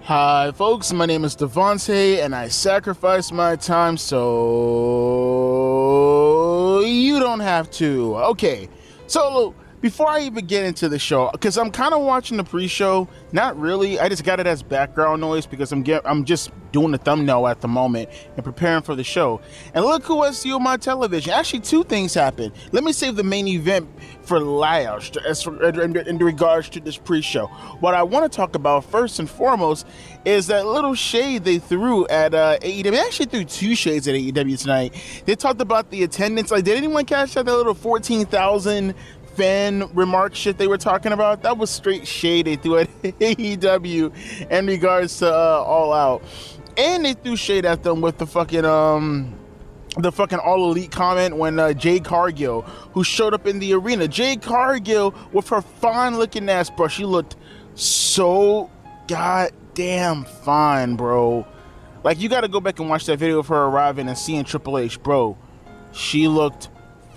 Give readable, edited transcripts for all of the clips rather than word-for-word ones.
Hi folks, my name is Devontae and I sacrifice my time so you don't have to. Okay, so before I even get into the show, because I'm kind of watching the pre-show, not really, I just got it as background noise because I'm just doing the thumbnail at the moment and preparing for the show. And look who I see on my television. Actually, two things happened. Let me save the main event for last in regards to this pre-show. What I want to talk about first and foremost is that little shade they threw at AEW. They actually threw two shades at AEW tonight. They talked about the attendance. Like, did anyone catch that little 14,000 fan remark shit they were talking about? That was straight shade they threw at AEW in regards to All Out. And they threw shade at them with the fucking All Elite comment when Jade Cargill, who showed up in the arena. Jade Cargill with her fine looking ass, bro. She looked so goddamn fine, bro. Like, you gotta go back and watch that video of her arriving and seeing Triple H, bro. She looked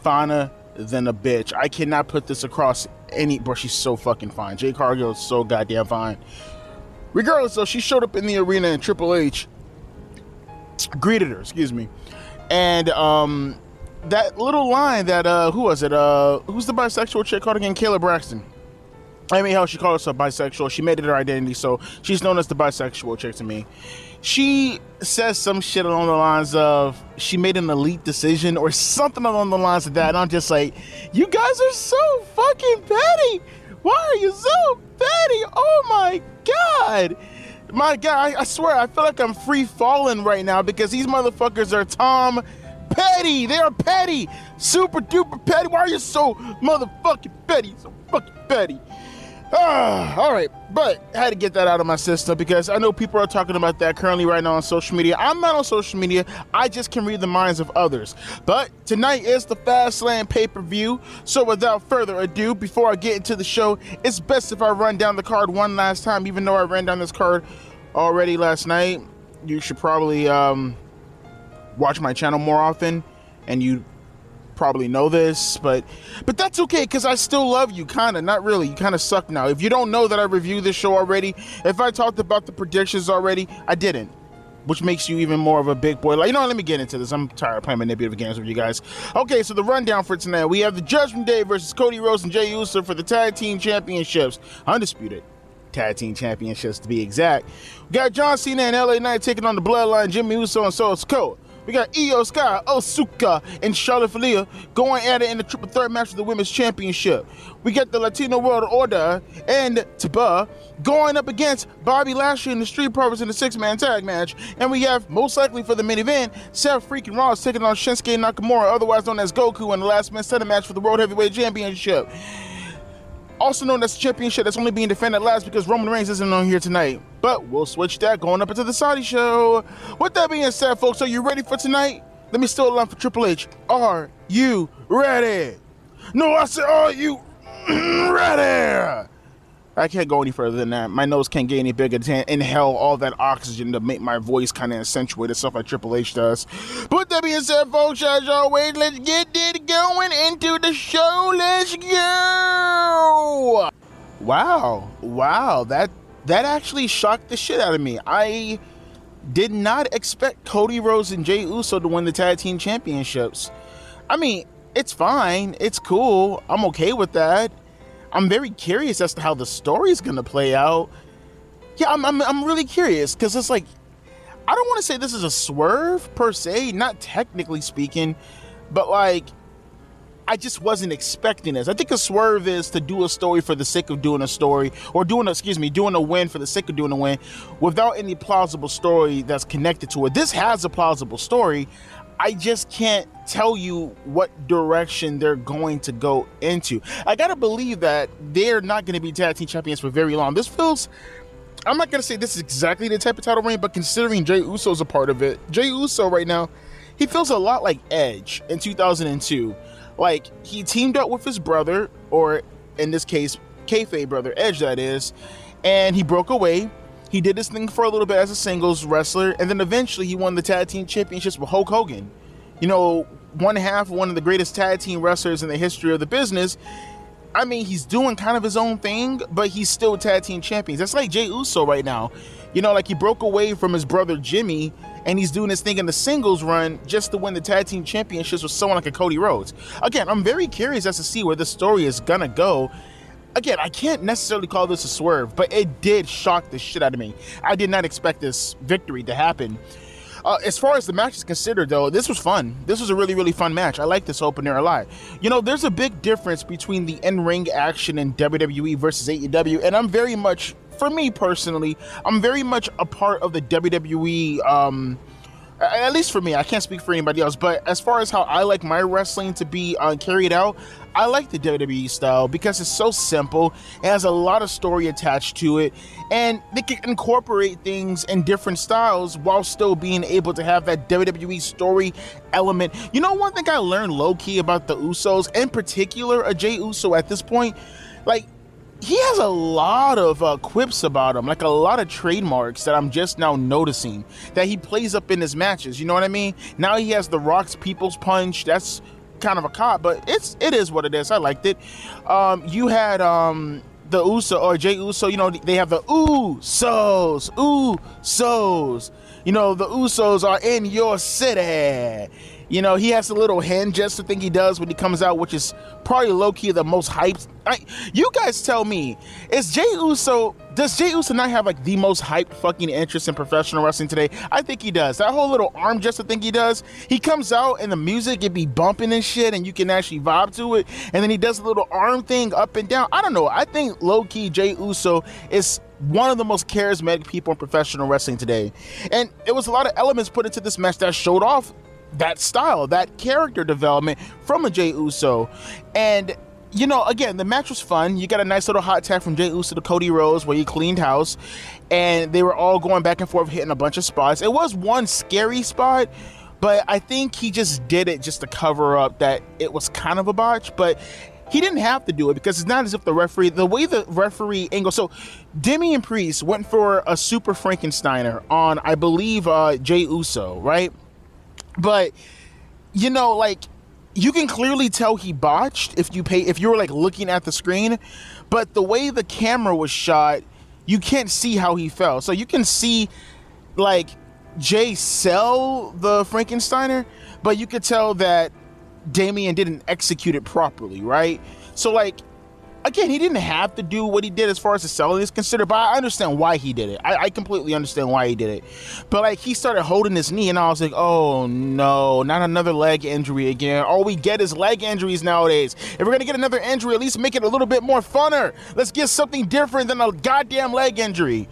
finer than a bitch. I cannot put this across any, bro. She's so fucking fine. Jade Cargill is so goddamn fine. Regardless, though, she showed up in the arena and Triple H greeted her, excuse me. And that little line that who was it? Who's the bisexual chick called again? Kayla Braxton. I mean, hell, she called herself bisexual. She made it her identity, so she's known as the bisexual chick to me. She says some shit along the lines of she made an elite decision or something along the lines of that. And I'm just like, you guys are so fucking petty. Why are you so petty? Oh my God. My God, I swear, I feel like I'm free falling right now because these motherfuckers are Tom Petty. They are petty. Super duper petty. Why are you so motherfucking petty? So fucking petty. All right, but I had to get that out of my system because I know people are talking about that currently right now on social media. I'm not on social media. I just can read the minds of others. But tonight is the Fastlane pay-per-view. So without further ado, before I get into the show, it's best if I run down the card one last time. Even though I ran down this card already last night, you should probably watch my channel more often, and you probably know this, but that's okay because I still love you. Kind of, not really. You kind of suck now. If you don't know that I reviewed this show already, if I talked about the predictions already, I didn't, which makes you even more of a big boy. Like, you know what, let me get into this. I'm tired of playing manipulative games with you guys. Okay, so the rundown for tonight, we have the Judgment Day versus Cody, Rhodes, and Jey Uso for the Tag Team Championships. Undisputed Tag Team Championships, to be exact. We got John Cena and LA Knight taking on the Bloodline, Jimmy Uso and Solo Sikoa. We got Io Sky, Asuka, and Charlotte Flair going at it in the triple threat match for the Women's Championship. We got the Latino World Order and Taba going up against Bobby Lashley and the Street Profits in the six-man tag match. And we have, most likely for the main event, Seth freaking Rollins taking on Shinsuke Nakamura, otherwise known as Goku, in the last man standing match for the World Heavyweight Championship. Also known as the championship that's only being defended last because Roman Reigns isn't on here tonight. But we'll switch that going up into the Saudi show. With that being said, folks, are you ready for tonight? Let me steal a line for Triple H. Are you ready? No, I said, are you ready? I can't go any further than that. My nose can't get any bigger to inhale all that oxygen to make my voice kind of accentuate itself like Triple H does. But with that being said, folks, as always, let's get it going into the show. Let's go! Wow, that actually shocked the shit out of me. I did not expect Cody, Rhodes, and Jey Uso to win the Tag Team Championships. I mean, it's fine. It's cool. I'm okay with that. I'm very curious as to how the story is going to play out. Yeah, I'm really curious because it's like, I don't want to say this is a swerve per se, not technically speaking, but like, I just wasn't expecting this. I think a swerve is to do a story for the sake of doing a story, or doing a win for the sake of doing a win without any plausible story that's connected to it. This has a plausible story. I just can't tell you what direction they're going to go into. I gotta believe that they're not going to be tag team champions for very long. This feels, I'm not going to say this is exactly the type of title reign, but considering Jey Uso's a part of it, Jey Uso right now, he feels a lot like Edge in 2002. Like, he teamed up with his brother, or in this case, kayfabe brother, Edge that is, and he broke away. He did his thing for a little bit as a singles wrestler, and then eventually he won the tag team championships with Hulk Hogan. You know, one of the greatest tag team wrestlers in the history of the business. I mean, he's doing kind of his own thing, but he's still tag team champions. That's like Jey Uso right now. You know, like he broke away from his brother Jimmy, and he's doing this thing in the singles run just to win the tag team championships with someone like a Cody Rhodes. Again, I'm very curious as to see where this story is gonna go. Again, I can't necessarily call this a swerve, but it did shock the shit out of me. I did not expect this victory to happen. As far as the match is considered, though, this was fun. This was a really, really fun match. I like this opener a lot. You know, there's a big difference between the in-ring action in WWE versus AEW, and I'm very much, for me personally, I'm very much a part of the WWE, at least for me. I can't speak for anybody else, but as far as how I like my wrestling to be carried out, I like the WWE style because it's so simple. It has a lot of story attached to it, and they can incorporate things in different styles while still being able to have that WWE story element. You know, one thing I learned low-key about the Usos, in particular a Jey Uso at this point, like, he has a lot of quips about him, like a lot of trademarks that I'm just now noticing that he plays up in his matches. You know what I mean? Now he has the Rock's People's Punch. That's kind of a cop, but it is what it is. I liked it. You had the Uso or Jey Uso. You know, they have the Usos. You know, the Usos are in your city. You know, he has a little hand gesture thing he does when he comes out, which is probably low-key the most hyped. You guys tell me, does Jey Uso not have like the most hyped fucking interest in professional wrestling today? I think he does. That whole little arm gesture thing he does, he comes out and the music, it be bumping and shit, and you can actually vibe to it, and then he does a little arm thing up and down. I don't know. I think low-key Jey Uso is one of the most charismatic people in professional wrestling today. And it was a lot of elements put into this match that showed off that style, that character development from a Jey Uso. And, you know, again, the match was fun. You got a nice little hot tag from Jey Uso to Cody Rhodes where he cleaned house, and they were all going back and forth hitting a bunch of spots. It was one scary spot, but I think he just did it just to cover up that it was kind of a botch, but he didn't have to do it because it's not as if the way the referee angle. So Damian Priest went for a super Frankensteiner on, I believe, Jey Uso, right? But, you know, like, you can clearly tell he botched if you were like looking at the screen, but the way the camera was shot, you can't see how he fell. So you can see like Jay sell the Frankensteiner, but you could tell that Damian didn't execute it properly, right? So like, again, he didn't have to do what he did as far as the selling is considered, but I understand why he did it. I completely understand why he did it. But like, he started holding his knee, and I was like, oh no, not another leg injury again. All we get is leg injuries nowadays. If we're gonna get another injury, at least make it a little bit more funner. Let's get something different than a goddamn leg injury.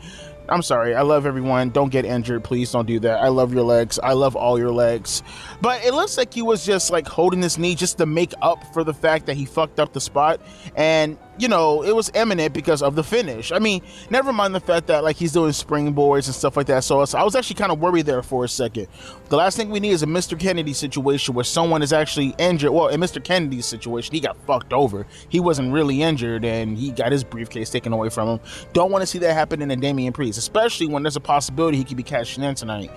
I'm sorry, I love everyone. Don't get injured, please don't do that. I love your legs. I love all your legs. But it looks like he was just like holding his knee just to make up for the fact that he fucked up the spot. And, you know, it was imminent because of the finish. I mean, never mind the fact that like he's doing springboards and stuff like that. So I was actually kind of worried there for a second. The last thing we need is a Mr. Kennedy situation where someone is actually injured. Well, in Mr. Kennedy's situation, he got fucked over. He wasn't really injured and he got his briefcase taken away from him. Don't want to see that happen in a Damian Priest, especially when there's a possibility he could be cashing in tonight.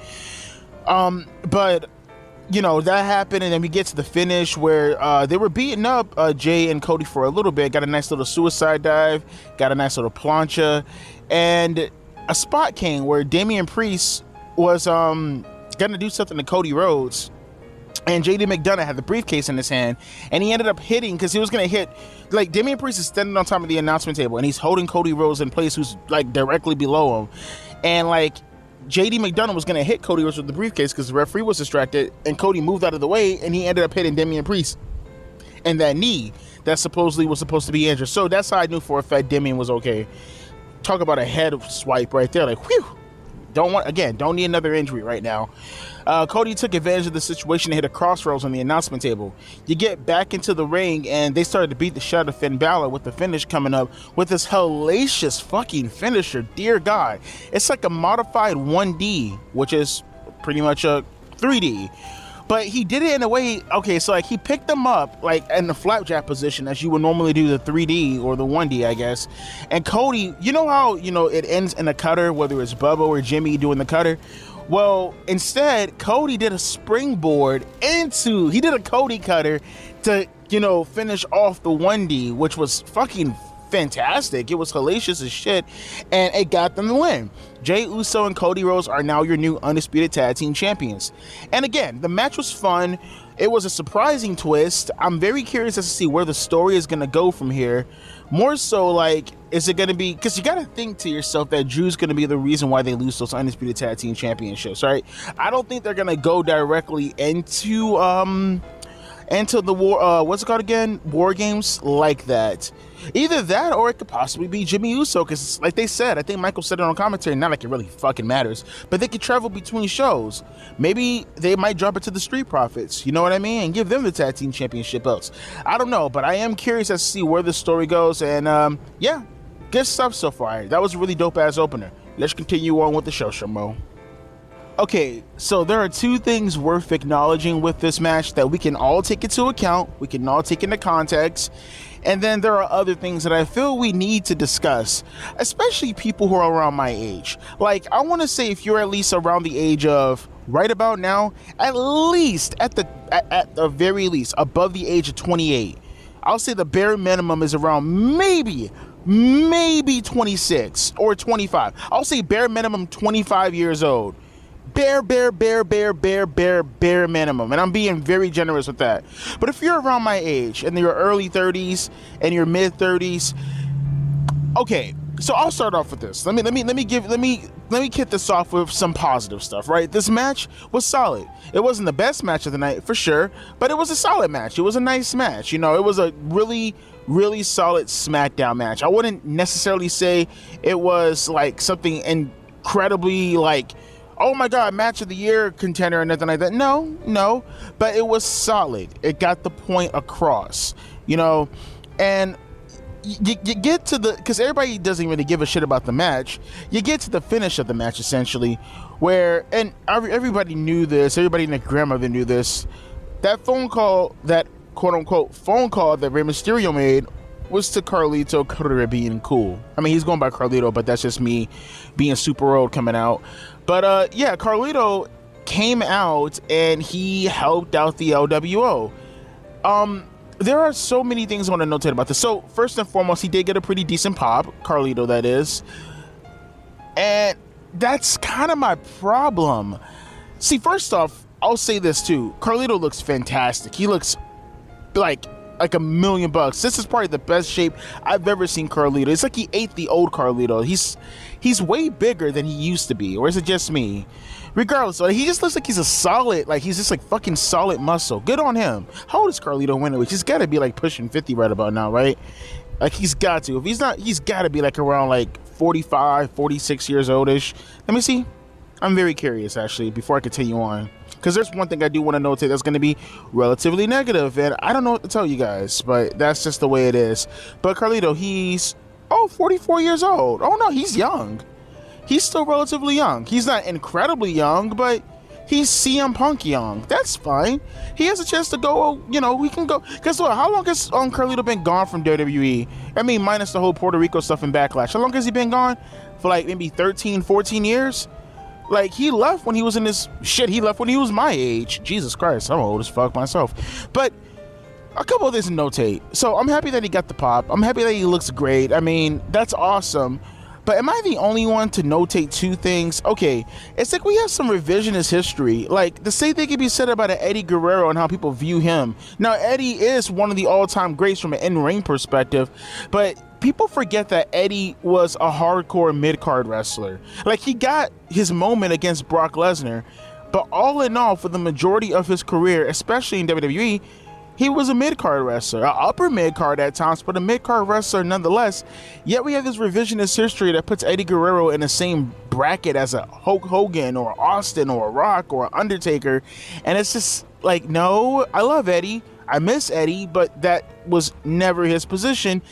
But you know, that happened, and then we get to the finish where they were beating up Jay and Cody for a little bit. Got a nice little suicide dive, got a nice little plancha, and a spot came where Damian Priest was gonna do something to Cody Rhodes, and JD McDonough had the briefcase in his hand, and he ended up hitting, because he was gonna hit, like, Damian Priest is standing on top of the announcement table, and he's holding Cody Rhodes in place, who's like directly below him, and like JD McDonough was gonna hit Cody Rhodes with the briefcase because the referee was distracted, and Cody moved out of the way, and he ended up hitting Damian Priest in that knee that supposedly was supposed to be injured. So that's how I knew for a fact Damian was okay. Talk about a head swipe right there, like, whew. Don't need another injury right now. Cody took advantage of the situation and hit a crossroads on the announcement table. You get back into the ring, and they started to beat the shit out of Finn Balor with the finish coming up with this hellacious fucking finisher. Dear God. It's like a modified 1D, which is pretty much a 3D. But he did it in a way, okay, so like he picked them up like in the flapjack position as you would normally do the 3D or the 1D, I guess. And Cody, you know how, you know, it ends in a cutter, whether it's Bubba or Jimmy doing the cutter? Well, instead, Cody did a springboard he did a Cody cutter to, you know, finish off the 1D, which was fucking fantastic. It was hellacious as shit, and it got them the win. Jey Uso and Cody Rhodes are now your new Undisputed Tag Team Champions. And again, the match was fun. It was a surprising twist. I'm very curious as to see where the story is going to go from here. More so, like, is it going to be, because you got to think to yourself that Drew's going to be the reason why they lose those Undisputed Tag Team Championships, right? I don't think they're going to go directly into the war, what's it called again? War games like that. Either that, or it could possibly be Jimmy Uso, because like they said, I think Michael said it on commentary, not like it really fucking matters, but they could travel between shows. Maybe they might drop it to the Street Profits, you know what I mean, and give them the Tag Team Championship belts. I don't know, but I am curious as to see where the story goes, and yeah, good stuff so far. That was a really dope ass opener. Let's continue on with the show, Shamo. Okay, so there are two things worth acknowledging with this match that we can all take into account, we can all take into context, and then there are other things that I feel we need to discuss, especially people who are around my age. Like, I want to say if you're at least around the age of, right about now, at least, at the very least, above the age of 28, I'll say the bare minimum is around maybe 26 or 25. I'll say bare minimum 25 years old. Bare minimum, and I'm being very generous with that. But if you're around my age, in your early 30s and your mid 30s, okay, so I'll start off with this. Let me kick this off with some positive stuff, right? This match was solid. It wasn't the best match of the night for sure, but it was a solid match. It was a nice match. You know, it was a really solid SmackDown match. I wouldn't necessarily say it was like something incredibly like, oh my god, match of the year contender or nothing like that. No, but it was solid. It got the point across, you know. And you get to the, because everybody doesn't really give a shit about the match, you get to the finish of the match essentially, where, and everybody knew this, everybody and their grandmother knew this, that phone call, that quote unquote phone call that Rey Mysterio made was to Carlito being cool. I mean, he's going by Carlito, but that's just me being super old coming out. But yeah, Carlito came out and he helped out the LWO. There are so many things I want to notate about this. So first and foremost, he did get a pretty decent pop, Carlito that is. And that's kind of my problem. See, first off, I'll say this too. Carlito looks fantastic. He looks like $1,000,000. This is probably the best shape I've ever seen Carlito. It's like he ate the old Carlito. He's way bigger than he used to be, or is it just me? Regardless, he just looks like he's a solid, like he's just like fucking solid muscle. Good on him. How old is Carlito anyway? He's got to be like pushing 50 right about now, right? Like he's got to. If he's not, he's got to be like around like 45, 46 years oldish. Let me see. I'm very curious actually before I continue on, because there's one thing I do want to notate that's going to be relatively negative, and I don't know what to tell you guys, but that's just the way it is. But Carlito, he's 44 years old. Oh no, he's young. He's still relatively young. He's not incredibly young, but he's CM Punk young. That's fine. He has a chance to go, you know, we can go. Guess what? How long has Carlito been gone from WWE? I mean, minus the whole Puerto Rico stuff and Backlash. How long has he been gone? For like maybe 13, 14 years? Like, he left when he was in this shit. He left when he was my age. Jesus Christ, I'm old as fuck myself. But a couple of things to notate. So I'm happy that he got the pop. I'm happy that he looks great. I mean, that's awesome. But am I the only one to notate two things? Okay, it's like we have some revisionist history. Like, the same thing can be said about Eddie Guerrero and how people view him. Now, Eddie is one of the all-time greats from an in-ring perspective, but people forget that Eddie was a hardcore mid-card wrestler. Like, he got his moment against Brock Lesnar, but all in all, for the majority of his career, especially in WWE, he was a mid-card wrestler, an upper mid-card at times, but a mid-card wrestler nonetheless. Yet we have this revisionist history that puts Eddie Guerrero in the same bracket as a Hulk Hogan or Austin or a Rock or Undertaker. And it's just like, no, I love Eddie. I miss Eddie, but that was never his position.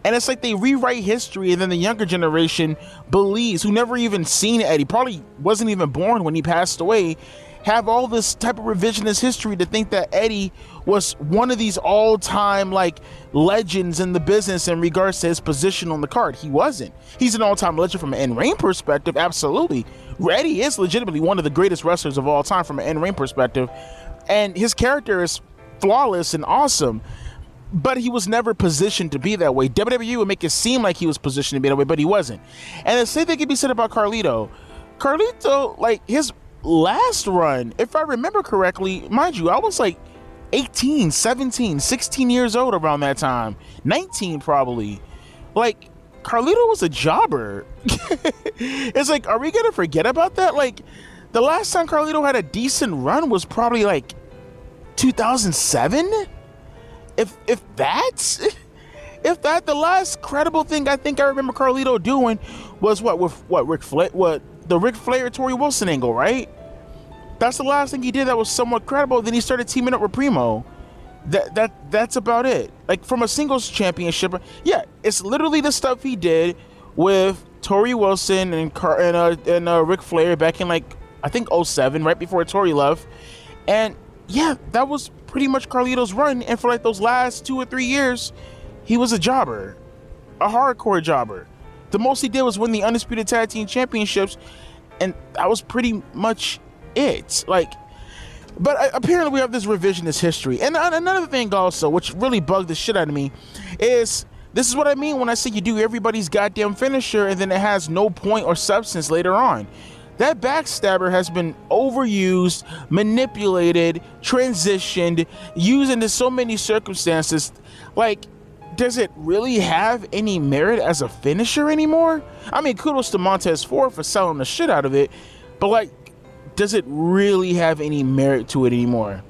And it's like they rewrite history, and then the younger generation believes, who never even seen Eddie, probably wasn't even born when he passed away, have all this type of revisionist history to think that Eddie was one of these all-time like legends in the business in regards to his position on the card. He wasn't. He's an all-time legend from an in-ring perspective, absolutely. Eddie is legitimately one of the greatest wrestlers of all time from an in-ring perspective, and his character is flawless and awesome. but he was never positioned to be that way. WWE would make it seem like he was positioned to be that way, but he wasn't. And the same thing can be said about Carlito. Carlito, like, his last run, if I remember correctly, mind you, I was like 18, 17, 16 years old around that time. 19 probably. Like, Carlito was a jobber. It's like, are we gonna forget about that? Like, the last time Carlito had a decent run was probably like 2007. If that, the last credible thing I think I remember Carlito doing was the Ric Flair Tori Wilson angle, right? That's the last thing he did that was somewhat credible. Then he started teaming up with Primo. That's about it. Like, from a singles championship, yeah, it's literally the stuff he did with Tori Wilson and Ric Flair back in, like, I think 07, right before Tori left. And yeah, that was pretty much Carlito's run. And for like those last 2 or 3 years, he was a jobber, a hardcore jobber. The most he did was win the Undisputed Tag Team Championships, and that was pretty much it. Like, but apparently we have this revisionist history. And another thing also, which really bugged the shit out of me, is this is what I mean when I say you do everybody's goddamn finisher and then it has no point or substance later on. That backstabber has been overused, manipulated, transitioned, used into so many circumstances. Like, does it really have any merit as a finisher anymore? I mean, kudos to Montez Ford for selling the shit out of it, but like, does it really have any merit to it anymore?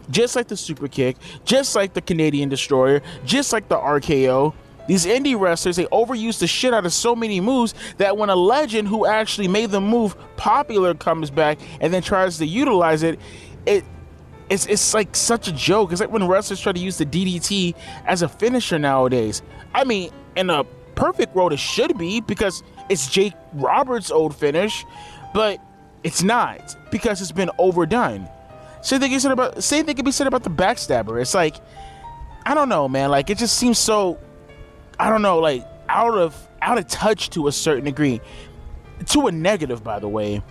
Just like the super kick, just like the Canadian Destroyer, just like the RKO, these indie wrestlers, they overuse the shit out of so many moves that when a legend who actually made the move popular comes back and then tries to utilize it, it's like such a joke. It's like when wrestlers try to use the DDT as a finisher nowadays. I mean, in a perfect world, it should be because it's Jake Roberts' old finish, but it's not because it's been overdone. Same thing can be said about the backstabber. It's like, I don't know, man. Like, it just seems so, I don't know, like out of touch to a certain degree, to a negative, by the way.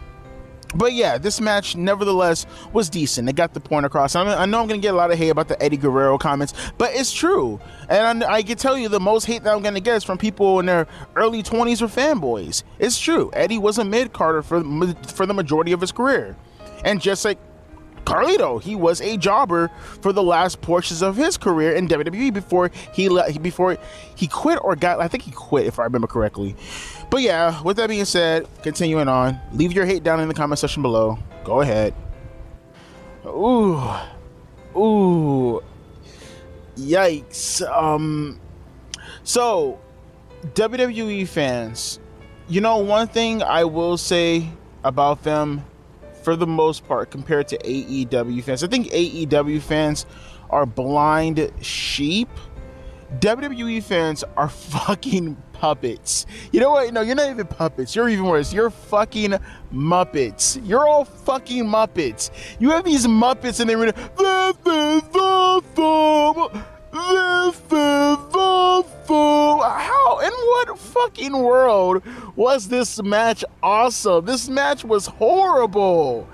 But yeah, this match nevertheless was decent. It got the point across. I know I'm gonna get a lot of hate about the Eddie Guerrero comments, but it's true. And I can tell you the most hate that I'm gonna get is from people in their early 20s or fanboys. It's true. Eddie was a mid-carder for the majority of his career, and just like Carlito, he was a jobber for the last portions of his career in WWE before he quit or got, I think he quit if I remember correctly. But yeah, with that being said, continuing on, leave your hate down in the comment section below. Go ahead. Ooh, yikes. So WWE fans, you know, one thing I will say about them, for the most part, compared to AEW fans, I think AEW fans are blind sheep. WWE fans are fucking puppets. You know what? No, you're not even puppets. You're even worse. You're fucking Muppets. You're all fucking Muppets. You have these Muppets and they're how, in what fucking world was this match awesome? This match was horrible.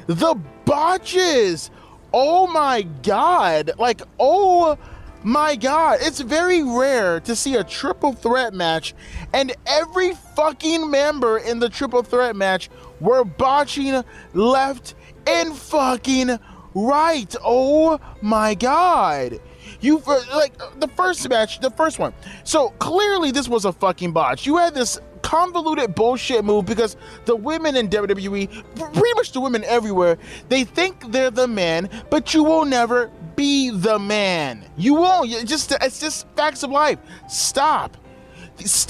The botches, oh my god, like, oh my god, it's very rare to see a triple threat match and every fucking member in the triple threat match were botching left and fucking right. Oh my god. Like, the first one. So clearly this was a fucking botch. You had this convoluted bullshit move because the women in WWE, pretty much the women everywhere, they think they're the man, but you will never be the man. You won't. It's just facts of life. Stop. These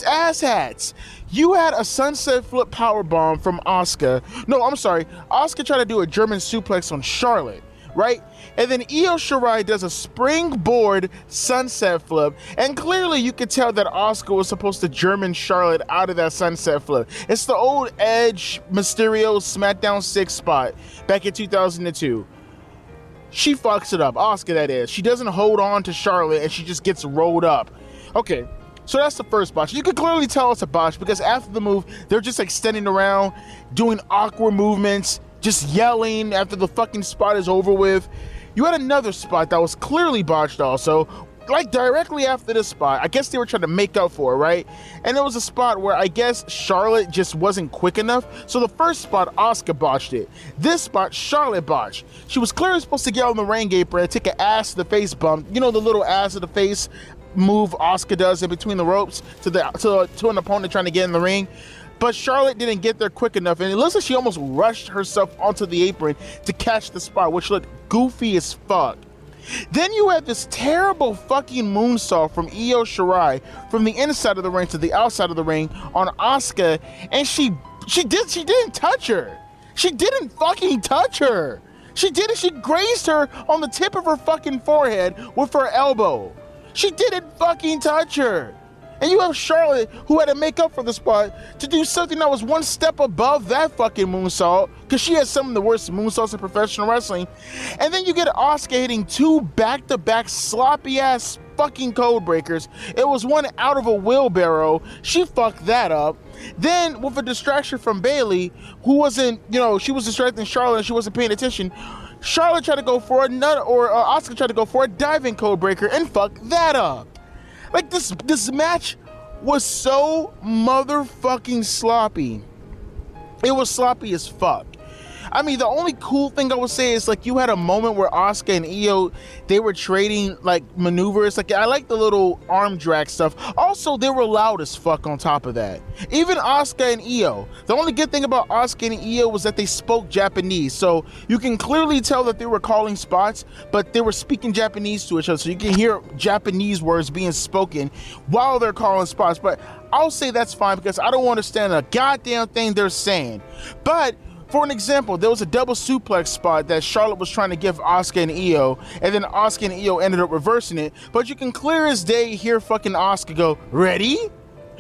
asshats. You had a sunset flip powerbomb from Asuka. No, I'm sorry. Asuka tried to do a German suplex on Charlotte, right? And then Io Shirai does a springboard sunset flip, and clearly you could tell that Asuka was supposed to German Charlotte out of that sunset flip. It's the old Edge Mysterio SmackDown 6 spot back in 2002. She fucks it up, Asuka that is. She doesn't hold on to Charlotte and she just gets rolled up. Okay, so that's the first botch. You could clearly tell it's a botch because after the move, they're just like standing around doing awkward movements, just yelling after the fucking spot is over with. You had another spot that was clearly botched also, like directly after this spot. I guess they were trying to make up for it, right? And it was a spot where I guess Charlotte just wasn't quick enough. So the first spot, Asuka botched it. This spot, Charlotte botched. She was clearly supposed to get on the ring apron and take an ass to the face bump. You know, the little ass to the face move Asuka does in between the ropes to an opponent trying to get in the ring. But Charlotte didn't get there quick enough, and it looks like she almost rushed herself onto the apron to catch the spot, which looked goofy as fuck. Then you had this terrible fucking moonsault from Io Shirai from the inside of the ring to the outside of the ring on Asuka, and she didn't touch her. She didn't fucking touch her. She grazed her on the tip of her fucking forehead with her elbow. She didn't fucking touch her. And you have Charlotte, who had to make up for the spot, to do something that was one step above that fucking moonsault, because she has some of the worst moonsaults in professional wrestling. And then you get Asuka hitting 2 back-to-back sloppy-ass fucking code breakers. It was one out of a wheelbarrow. She fucked that up. Then, with a distraction from Bayley, who wasn't, she was distracting Charlotte and she wasn't paying attention, Charlotte tried to go for Asuka tried to go for a diving code breaker and fuck that up. Like, this match was so motherfucking sloppy. It was sloppy as fuck. I mean, the only cool thing I would say is, like, you had a moment where Asuka and Io, they were trading, like, maneuvers. Like, I like the little arm drag stuff. Also, they were loud as fuck on top of that. Even Asuka and Io. The only good thing about Asuka and Io was that they spoke Japanese. So you can clearly tell that they were calling spots, but they were speaking Japanese to each other. So you can hear Japanese words being spoken while they're calling spots. But I'll say that's fine because I don't understand a goddamn thing they're saying. But for an example, there was a double suplex spot that Charlotte was trying to give Asuka and Io, and then Asuka and Io ended up reversing it. But you can clear as day hear fucking Asuka go, "Ready?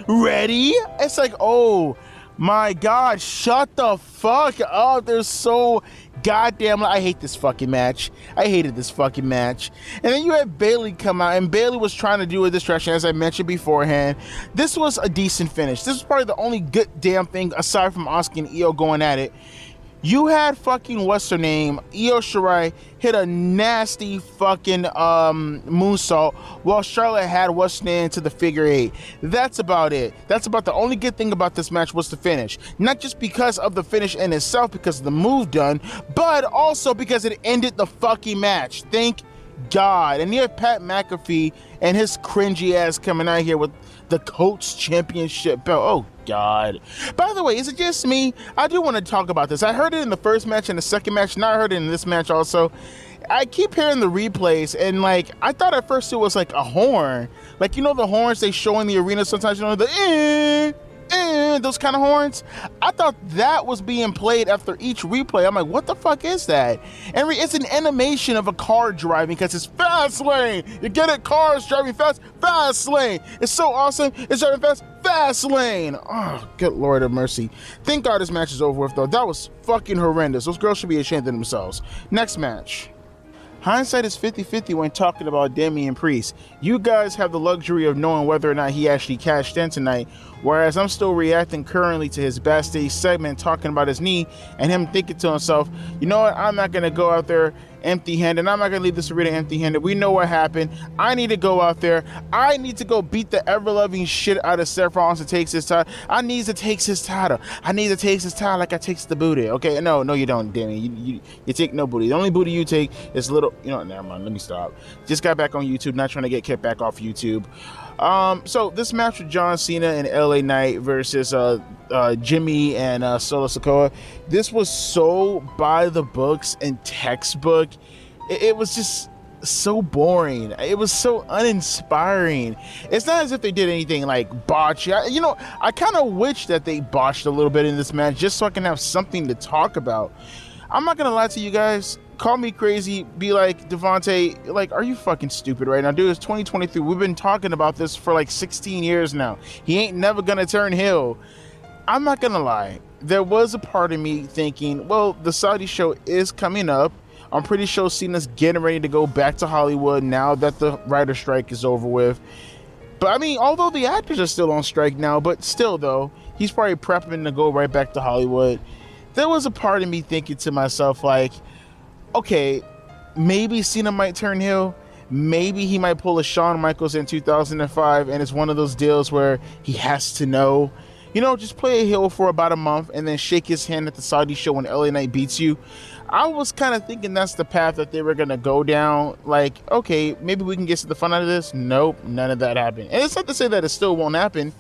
Ready?" It's like, oh my God, shut the fuck up. They're so goddamn, I hate this fucking match. I hated this fucking match. And then you had Bayley come out, and Bayley was trying to do a distraction, as I mentioned beforehand. This was a decent finish. This was probably the only good damn thing aside from Asuka and Io going at it. You had fucking, what's her name, Io Shirai hit a nasty fucking moonsault while Charlotte had what's her name to the figure 8. That's about it. That's about the only good thing about this match was the finish. Not just because of the finish in itself, because of the move done, but also because it ended the fucking match. Thank God. And you have Pat McAfee and his cringy ass coming out here with the Colts Championship belt. Oh God. By the way, is it just me? I do want to talk about this. I heard it in the first match and the second match, and I heard it in this match also. I keep hearing the replays, and like, I thought at first it was like a horn. Like, you know the horns they show in the arena sometimes, you know, the those kind of horns. I thought that was being played after each replay. I'm like, what the fuck is that? And it's an animation of a car driving, because it's Fastlane. You get it? Cars driving fast, Fastlane. It's so awesome. It's driving fast, Fastlane. Oh, good Lord of mercy. Thank God this match is over with, though. That was fucking horrendous. Those girls should be ashamed of themselves. Next match. Hindsight is 50-50 when talking about Damian Priest. You guys have the luxury of knowing whether or not he actually cashed in tonight, whereas I'm still reacting currently to his backstage segment talking about his knee and him thinking to himself, you know what, I'm not going to go out there empty-handed. I'm not going to leave this arena empty-handed. We know what happened. I need to go out there. I need to go beat the ever-loving shit out of Seth Rollins to take his title. I need to take his title. I need to take his title like I takes the booty. Okay, no, you don't, Damian. You take no booty. The only booty you take is little, never mind. Let me stop. Just got back on YouTube. Not trying to get kicked back off YouTube. So this match with John Cena and LA Knight versus Jimmy and Solo Sikoa, this was so by the books and textbook. It was just so boring. It was so uninspiring. It's not as if they did anything like botch. I kind of wish that they botched a little bit in this match just so I can have something to talk about. I'm not gonna lie to you guys. Call me crazy, be like, Devontae, like, are you fucking stupid right now? Dude, it's 2023. We've been talking about this for like 16 years now. He ain't never gonna turn heel. I'm not gonna lie. There was a part of me thinking, well, the Saudi show is coming up. I'm pretty sure Cena's getting ready to go back to Hollywood now that the writer strike is over with. But I mean, although the actors are still on strike now, but still though, he's probably prepping to go right back to Hollywood. There was a part of me thinking to myself, like, okay, maybe Cena might turn heel. Maybe he might pull a Shawn Michaels in 2005, and it's one of those deals where he has to know. Just play a heel for about a month and then shake his hand at the Saudi show when LA Knight beats you. I was kind of thinking that's the path that they were going to go down. Like, okay, maybe we can get to the fun out of this. Nope, none of that happened. And it's not to say that it still won't happen.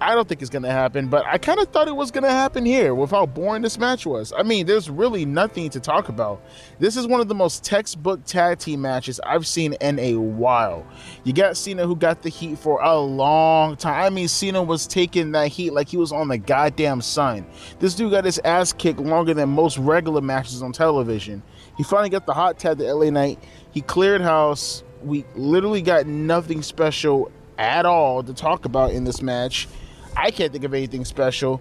I don't think it's going to happen, but I kind of thought it was going to happen here with how boring this match was. I mean, there's really nothing to talk about. This is one of the most textbook tag team matches I've seen in a while. You got Cena, who got the heat for a long time. I mean, Cena was taking that heat like he was on the goddamn sun. This dude got his ass kicked longer than most regular matches on television. He finally got the hot tag to LA Knight. He cleared house. We literally got nothing special at all to talk about in this match. I can't think of anything special.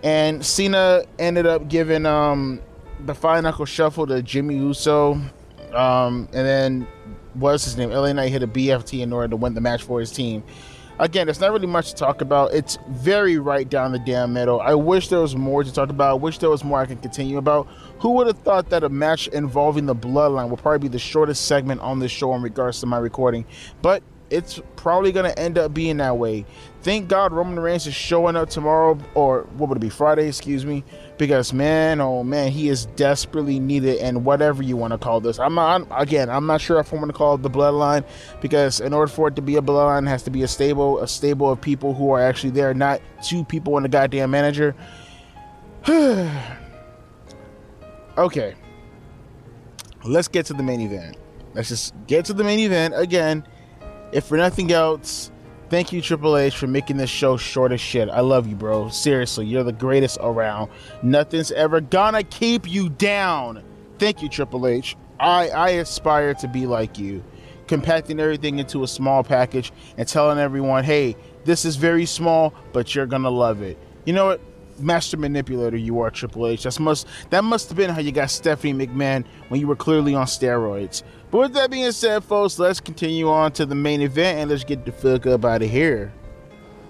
And Cena ended up giving the Five Knuckle Shuffle to Jimmy Uso. And then, what's his name? LA Knight hit a BFT in order to win the match for his team. Again, there's not really much to talk about. It's very right down the damn middle. I wish there was more to talk about. I wish there was more I can continue about. Who would have thought that a match involving the Bloodline would probably be the shortest segment on this show in regards to my recording? But it's probably going to end up being that way. Thank God Roman Reigns is showing up tomorrow, or what would it be, Friday, excuse me, because man, oh man, he is desperately needed, and whatever you want to call this. I'm not sure if I'm going to call it the Bloodline, because in order for it to be a Bloodline, it has to be a stable of people who are actually there, not two people and a goddamn manager. Okay, let's get to the main event. Let's just get to the main event again. If for nothing else, thank you, Triple H, for making this show short as shit. I love you, bro. Seriously, you're the greatest around. Nothing's ever gonna keep you down. Thank you, Triple H. I aspire to be like you, compacting everything into a small package and telling everyone, hey, this is very small, but you're gonna love it. You know what? Master manipulator you are, Triple H. That must have been how you got Stephanie McMahon when you were clearly on steroids. But with that being said, folks, let's continue on to the main event and let's get the fuck up out of here.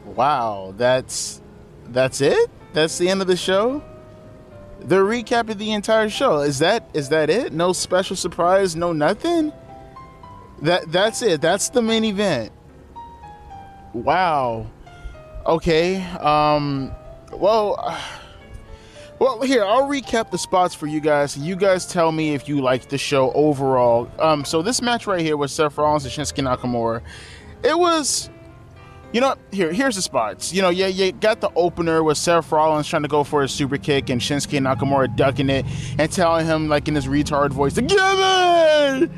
Wow, that's it? That's the end of the show? The recap of the entire show. Is that it? No special surprise, no nothing? That's it. That's the main event. Wow. Okay. Well, here, I'll recap the spots for you guys. You guys tell me if you liked the show overall. So this match right here was Seth Rollins and Shinsuke Nakamura. It was, here's the spots. You got the opener with Seth Rollins trying to go for a super kick and Shinsuke Nakamura ducking it and telling him, like in his retard voice, "Give it!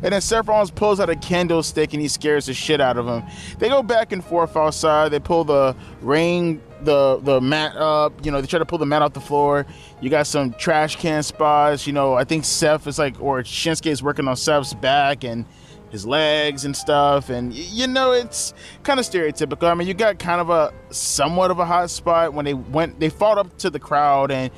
And then Seth Rollins pulls out a candlestick and he scares the shit out of him. They go back and forth outside. They pull the ring, the mat up. They try to pull the mat off the floor. You got some trash can spots. I think Seth is or Shinsuke is working on Seth's back and his legs and stuff. And, it's kind of stereotypical. I mean, you got kind of a somewhat of a hot spot when they fought up to the crowd and,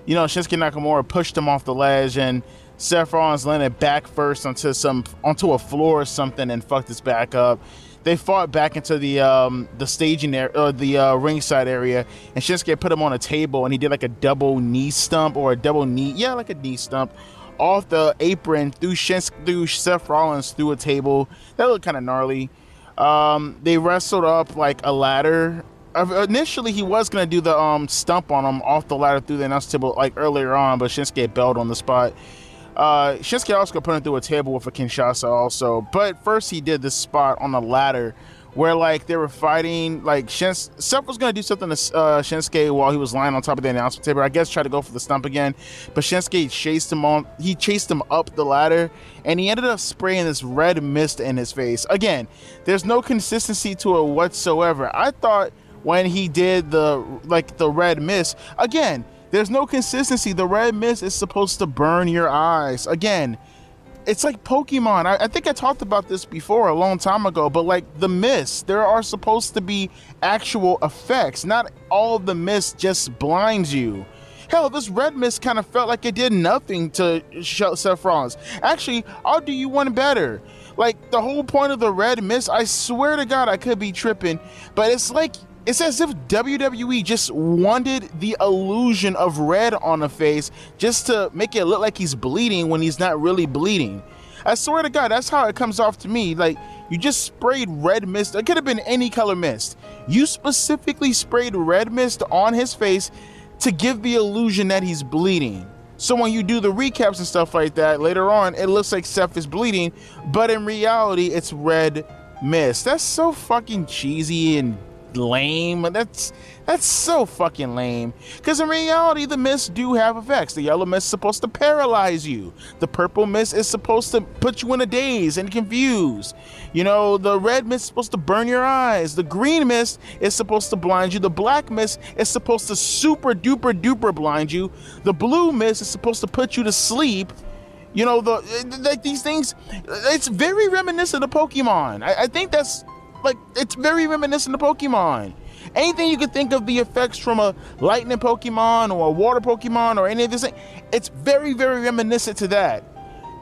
Shinsuke Nakamura pushed him off the ledge and Seth Rollins landed back first onto a floor or something and fucked his back up. They fought back into the staging area, or the ringside area, and Shinsuke put him on a table and he did like a double knee stump or a knee stump off the apron through Seth Rollins through a table. That looked kind of gnarly. They wrestled up like a ladder. Initially, he was going to do the stump on him off the ladder through the announce table like earlier on, but Shinsuke bailed on the spot. Shinsuke also put him through a table with a Kinshasa also, but first he did this spot on the ladder where they were fighting. Seth was gonna do something to Shinsuke while he was lying on top of the announcement table. I guess try to go for the stump again, but Shinsuke chased him up the ladder and he ended up spraying this red mist in his face. Again, there's no consistency to it whatsoever. I thought when he did the red mist, again, there's no consistency. The red mist is supposed to burn your eyes. Again, it's like Pokemon. I think I talked about this before a long time ago, but the mist, there are supposed to be actual effects. Not all of the mist just blinds you. Hell, this red mist kind of felt like it did nothing to Seth Rollins. Actually, I'll do you one better. The whole point of the red mist, I swear to God, I could be tripping, but it's like It's as if WWE just wanted the illusion of red on the face just to make it look like he's bleeding when he's not really bleeding. I swear to God, that's how it comes off to me. Like, you just sprayed red mist. It could have been any color mist. You specifically sprayed red mist on his face to give the illusion that he's bleeding. So when you do the recaps and stuff like that, later on, it looks like Seth is bleeding, but in reality, it's red mist. That's so fucking cheesy and lame. That's so fucking lame, because in reality the mists do have effects. The yellow mist is supposed to paralyze you, the purple mist is supposed to put you in a daze and confused, you know, the red mist is supposed to burn your eyes, the green mist is supposed to blind you, the black mist is supposed to super duper duper blind you, the blue mist is supposed to put you to sleep. You know, like these things, it's very reminiscent of Pokemon. I think that's like, it's very reminiscent of Pokemon. Anything you could think of the effects from a lightning Pokemon or a water Pokemon or any of this thing, it's very, very reminiscent to that.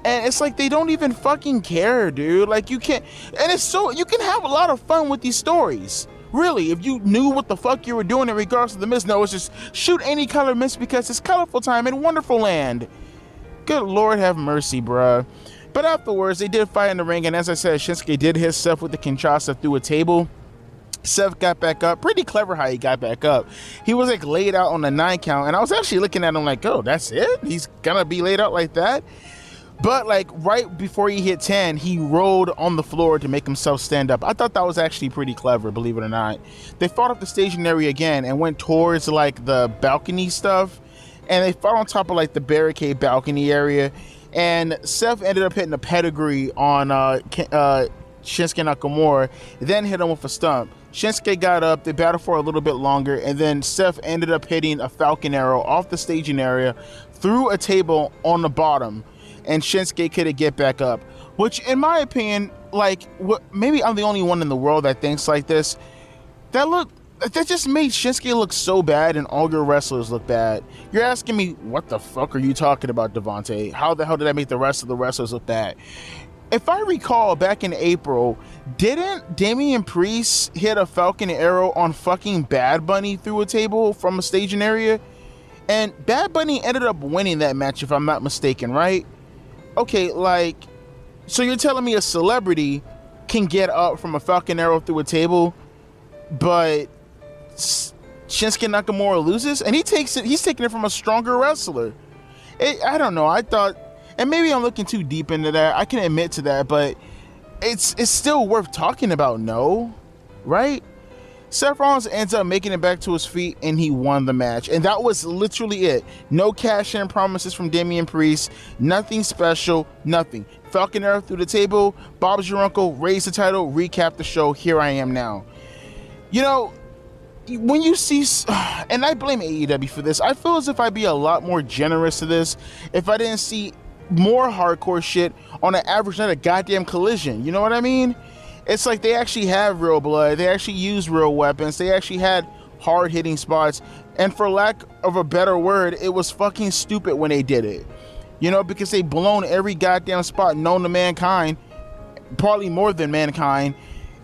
And it's like they don't even fucking care, dude. Like, you can't, and it's so, you can have a lot of fun with these stories. Really, if you knew what the fuck you were doing in regards to the mist. No, it's just shoot any color mist because it's colorful time in Wonderful Land. Good Lord have mercy, bruh. But afterwards, they did fight in the ring, and as I said, Shinsuke did hit Seth with the Kinshasa through a table. Seth got back up. Pretty clever how he got back up. He was like laid out on the 9 count, and I was actually looking at him like, oh, that's it? He's gonna be laid out like that? But like right before he hit 10, he rolled on the floor to make himself stand up. I thought that was actually pretty clever, believe it or not. They fought up the staging area again and went towards like the balcony stuff, and they fought on top of like the barricade balcony area. And Seth ended up hitting a pedigree on Shinsuke Nakamura, then hit him with a stump. Shinsuke got up, they battled for a little bit longer, and then Seth ended up hitting a Falcon Arrow off the staging area through a table on the bottom, and Shinsuke couldn't get back up. Which, in my opinion, like, maybe I'm the only one in the world that thinks like this. That just made Shinsuke look so bad and all your wrestlers look bad. You're asking me, what the fuck are you talking about, Devontae? How the hell did that make the rest of the wrestlers look bad? If I recall, back in April, didn't Damian Priest hit a Falcon Arrow on fucking Bad Bunny through a table from a staging area? And Bad Bunny ended up winning that match, if I'm not mistaken, right? Okay, like, so you're telling me a celebrity can get up from a Falcon Arrow through a table, but Shinsuke Nakamura loses, and he's taking it from a stronger wrestler. I don't know, I thought, and maybe I'm looking too deep into that, I can admit to that, but it's still worth talking about, no? Right? Seth Rollins ends up making it back to his feet, and he won the match, and that was literally it. No cash-in promises from Damian Priest, nothing special, nothing. Falcon Arrow through the table, Bob's your uncle, raise the title, recap the show, here I am now. You know, when you see, and I blame AEW for this, I feel as if I'd be a lot more generous to this if I didn't see more hardcore shit on an average night of goddamn Collision. You know what I mean? It's like they actually have real blood, they actually use real weapons, they actually had hard hitting spots, and for lack of a better word, it was fucking stupid when they did it. You know, because they blown every goddamn spot known to mankind, probably more than mankind.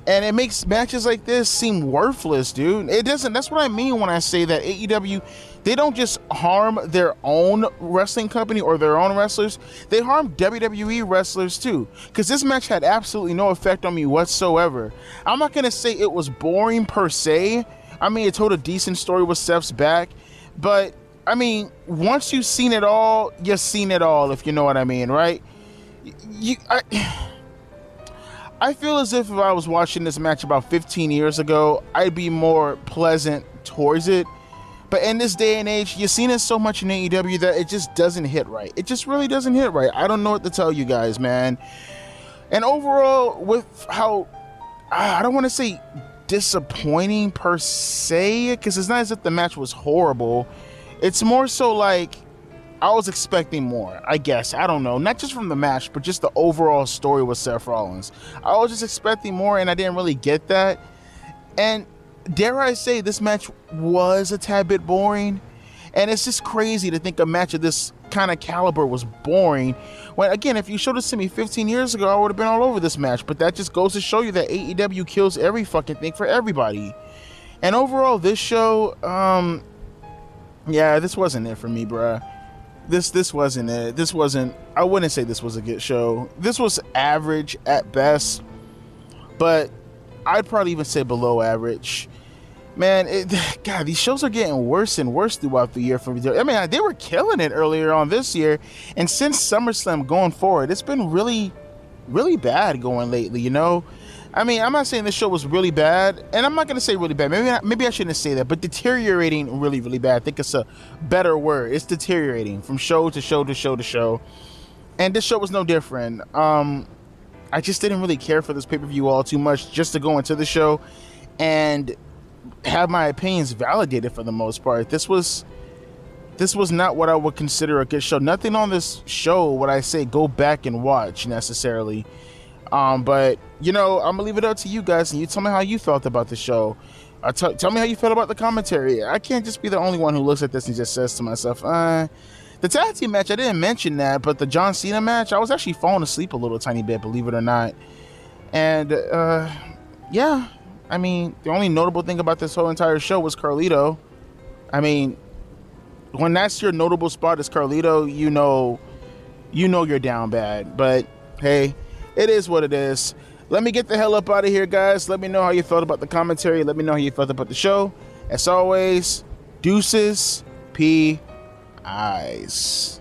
And it makes matches like this seem worthless, dude. It doesn't. That's what I mean when I say that AEW, they don't just harm their own wrestling company or their own wrestlers. They harm WWE wrestlers too. Because this match had absolutely no effect on me whatsoever. I'm not going to say it was boring per se. I mean, it told a decent story with Seth's back. But, I mean, once you've seen it all, you've seen it all, if you know what I mean, right? I feel as if I was watching this match about 15 years ago, I'd be more pleasant towards it. But in this day and age, you've seen it so much in AEW that it just doesn't hit right. It just really doesn't hit right. I don't know what to tell you guys, man. And overall, with how, I don't want to say disappointing per se, because it's not as if the match was horrible. It's more so like, I was expecting more, I guess. I don't know. Not just from the match, but just the overall story with Seth Rollins. I was just expecting more, and I didn't really get that. And dare I say, this match was a tad bit boring. And it's just crazy to think a match of this kind of caliber was boring. When, again, if you showed this to me 15 years ago, I would have been all over this match. But that just goes to show you that AEW kills every fucking thing for everybody. And overall, this show, yeah, this wasn't it for me, bruh. This wasn't it. This wasn't, I wouldn't say this was a good show. This was average at best, but I'd probably even say below average. Man, God, these shows are getting worse and worse throughout the year. I mean, they were killing it earlier on this year, and since SummerSlam going forward, it's been really, really bad going lately, you know? I mean, I'm not saying this show was really bad, and I'm not going to say really bad. Maybe I shouldn't say that, but deteriorating really, really bad. I think it's a better word. It's deteriorating from show to show to show to show, and this show was no different. I just didn't really care for this pay-per-view all too much just to go into the show and have my opinions validated for the most part. This was not what I would consider a good show. Nothing on this show would I say go back and watch necessarily. But you know, I'm gonna leave it up to you guys, and you tell me how you felt about the show. Tell me how you felt about the commentary. I can't just be the only one who looks at this and just says to myself, the tag team match, I didn't mention that, but the John Cena match, I was actually falling asleep a little tiny bit, believe it or not. And yeah, I mean, the only notable thing about this whole entire show was Carlito. I mean, when that's your notable spot is Carlito, you know you're down bad. But hey, it is what it is. Let me get the hell up out of here, guys. Let me know how you felt about the commentary. Let me know how you felt about the show. As always, deuces, P. Eyes.